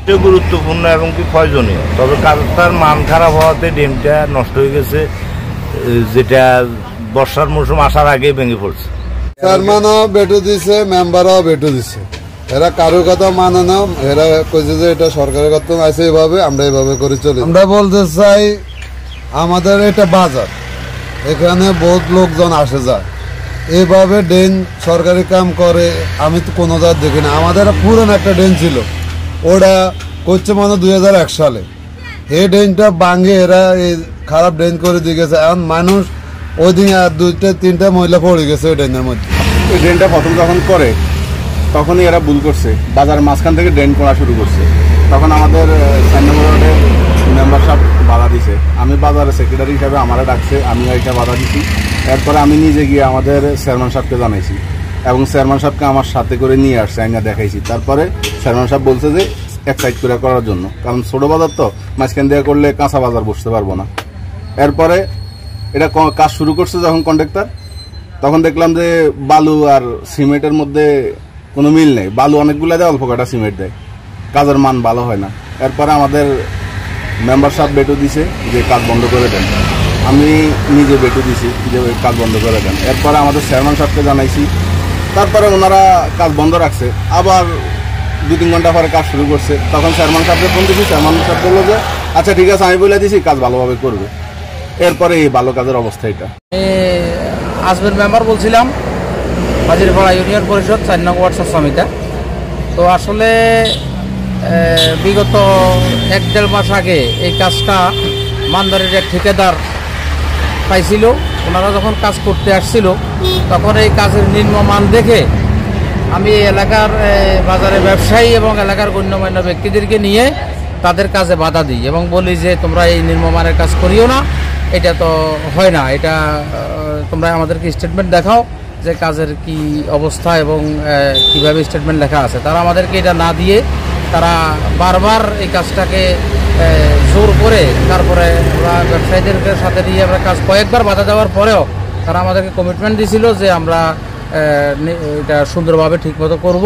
গুরুত্বপূর্ণ এবং কি প্রয়োজনীয়, তবে কাজটার মান খারাপ হওয়াতে ড্রেনটা নষ্ট হয়ে গেছে, যেটা বর্ষার মৌসুম আসার আগে ভেঙে পড়ছে। চেয়ারম্যানও বেটু দিছে, মেম্বারও বেটু দিছে, এরা কারোর কথা মানে না। এরা কইছে যে এটা সরকারের কথা আছে, এইভাবে আমরা এইভাবে করে চলি। আমরা বলতে চাই আমাদের এটা বাজার, এখানে বহুত লোকজন আসে যায়, এইভাবে ড্রেন সরকারি কাম করে আমি তো কোনো জায়গায় দেখি না। আমাদের পুরান একটা ড্রেন ছিল, ওটা করছে মানে 2001 সালে। এই ড্রেনটা ভাঙে এরা এই খারাপ ড্রেন করে দিয়ে গেছে। এখন মানুষ ওই দিন আর 2-3টা মহিলা পড়ে গেছে ওই ড্রেনের মধ্যে। এই ড্রেনটা প্রথম যখন করে তখনই এরা ভুল করছে, বাজার মাঝখান থেকে ড্রেন করা শুরু করছে। তখন আমাদের 4 নম্বর ওয়ার্ডের মেম্বার সাহেব বাধা দিছে, আমি বাজারের সেক্রেটারি হিসাবে আমারা ডাকছে, আমি এটা বাধা দিছি। এরপরে আমি নিজে গিয়ে আমাদের চেয়ারম্যান সাহেবকে জানাইছি এবং চেয়ারম্যান সাহেবকে আমার সাথে করে নিয়ে আসছে, আইনা দেখাইছি। তারপরে চেয়ারম্যান সাহেব বলছে যে এক সাইড করে করার জন্য, কারণ ছোট বাজার তো মাঝখান দিয়ে করলে কাঁচা বাজার বসতে পারবো না। এরপরে এটা কাজ শুরু করছে যখন কন্ট্রাক্টর, তখন দেখলাম যে বালু আর সিমেন্টের মধ্যে কোনো মিল নেই। বালু অনেকগুলো দেয়, অল্প কটা সিমেন্ট দেয়, কাজের মান ভালো হয় না। এরপরে আমাদের মেম্বার সাহেব বেটু দিছে যে কাজ বন্ধ করে দেন, আমি নিজে বেটু দিছি যে কাজ বন্ধ করে দেন। এরপরে আমাদের চেয়ারম্যান সাহেবকে জানাইছি, তারপরে ওনারা কাজ বন্ধ রাখছে। আবার 2-3 ঘন্টা পরে কাজ শুরু করছে, তখন চেয়ারম্যান সাহেবকে ফোন দিয়েছি, চেয়ারম্যান সাহেব বললো যে আচ্ছা ঠিক আছে, আমি বলে দিছি কাজ ভালোভাবে করবে। এরপরে এই ভালো কাজের অবস্থা এটা। আজমের মেম্বার বলছিলাম, হাজিরপাড়া ইউনিয়ন পরিষদ 4 নং ওয়ার্ড সমিতা। তো আসলে বিগত 1-1.5 মাস আগে এই কাজটা মানদারের এক ঠিকাদার পাইছিল। ওনারা যখন কাজ করতে আসছিল তখন এই কাজের নিম্নমান দেখে আমি এলাকার বাজারে ব্যবসায়ী এবং এলাকার গণ্যমান্য ব্যক্তিদেরকে নিয়ে তাদের কাজে বাধা দিই এবং বলি যে তোমরা এই নিম্নমানের কাজ করিও না, এটা তো হয় না, এটা তোমরা আমাদেরকে স্টেটমেন্ট দেখাও যে কাজের কি অবস্থা এবং কিভাবে স্টেটমেন্ট লেখা আছে। তারা আমাদেরকে এটা না দিয়ে তারা বারবার এই কাজটাকে জোর করে, তারপরে আমরা ব্যবসায়ীদের সাথে নিয়ে আমরা কাজ কয়েকবার বাধা দেওয়ার পরেও তারা আমাদেরকে কমিটমেন্ট দিয়েছিল যে আমরা এটা সুন্দরভাবে ঠিকমতো করব,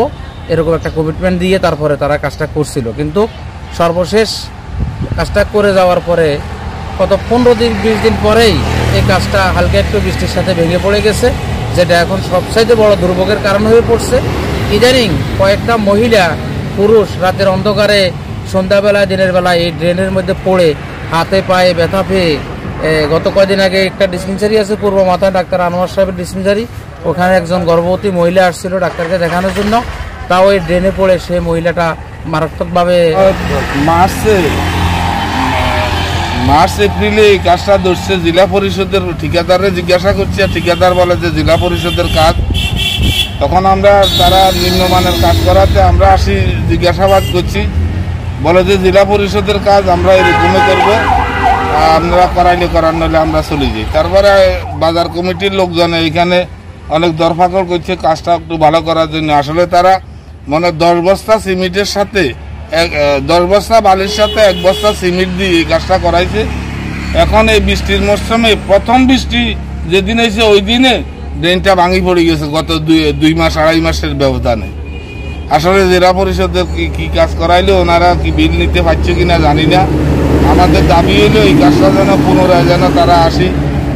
এরকম একটা কমিটমেন্ট দিয়ে তারপরে তারা কাজটা করছিল। কিন্তু সর্বশেষ কাজটা করে যাওয়ার পরে কত 15-20 দিন পরেই এই কাজটা হালকা একটু বৃষ্টির সাথে ভেঙে পড়ে গেছে, যেটা এখন সবচাইতে বড় দুর্ভোগের কারণ হয়ে পড়ছে। ইদানিং কয়েকটা মহিলা পুরুষ রাতের অন্ধকারে, সন্ধ্যাবেলায়, দিনের বেলায় এই ড্রেনের মধ্যে পড়ে হাতে পায়ে ব্যথা পেয়ে, গত কয়েকদিন আগে একটা ডিসপেন্সারি আছে পূর্ব মাথা, ডাক্তার আনোয়ার সাহেবের ডিসপেন্সারি, ওখানে একজন গর্ভবতী মহিলা আসছিল ডাক্তারকে দেখানোর জন্য, তাও এই ড্রেনে পড়ে সে মহিলাটা মারাত্মকভাবে মার্চ এপ্রিলে এই কাজটা ধরছে। জেলা পরিষদের ঠিকাদারে জিজ্ঞাসা করছি, আর ঠিকাদার বলে যে জেলা পরিষদের কাজ। তখন আমরা তারা নিম্নমানের কাজ করাতে আমরা আসি, জিজ্ঞাসাবাদ করছি, বলে যে জেলা পরিষদের কাজ আমরা এরকমই করবো, আপনারা করাইলে করার নইলে আমরা চলে যাই। তারপরে বাজার কমিটির লোকজন এইখানে অনেক দরফাকর করছে কাজটা একটু ভালো করার জন্য। আসলে তারা 10 বস্তা সিমেন্টের সাথে 10 বস্তা বালির সাথে 1 বস্তা সিমেন্ট দিয়ে এই কাজটা করাইছে। এখন এই বৃষ্টির মরশুমে প্রথম বৃষ্টি যেদিন হয়েছে ওই দিনে ড্রেনটা ভাঙি পড়ে গেছে, গত 2 মাস 2.5 মাসের ব্যবধানে। আসলে জেলা পরিষদের কি কাজ করাইলে ওনারা কি বিল নিতে পারছে কিনা জানি না। আমাদের দাবি হলো এই কাজটা যেন পুনরায় যেন তারা আসি,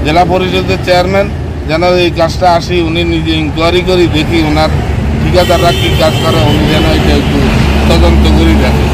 জেলা পরিষদের চেয়ারম্যান যেন এই কাজটা আসি, উনি নিজে ইনকোয়ারি করি দেখি ওনার ঠিকাদাররা কি কাজ করে, উনি যেন এটা একটু তদন্ত করে দেখে।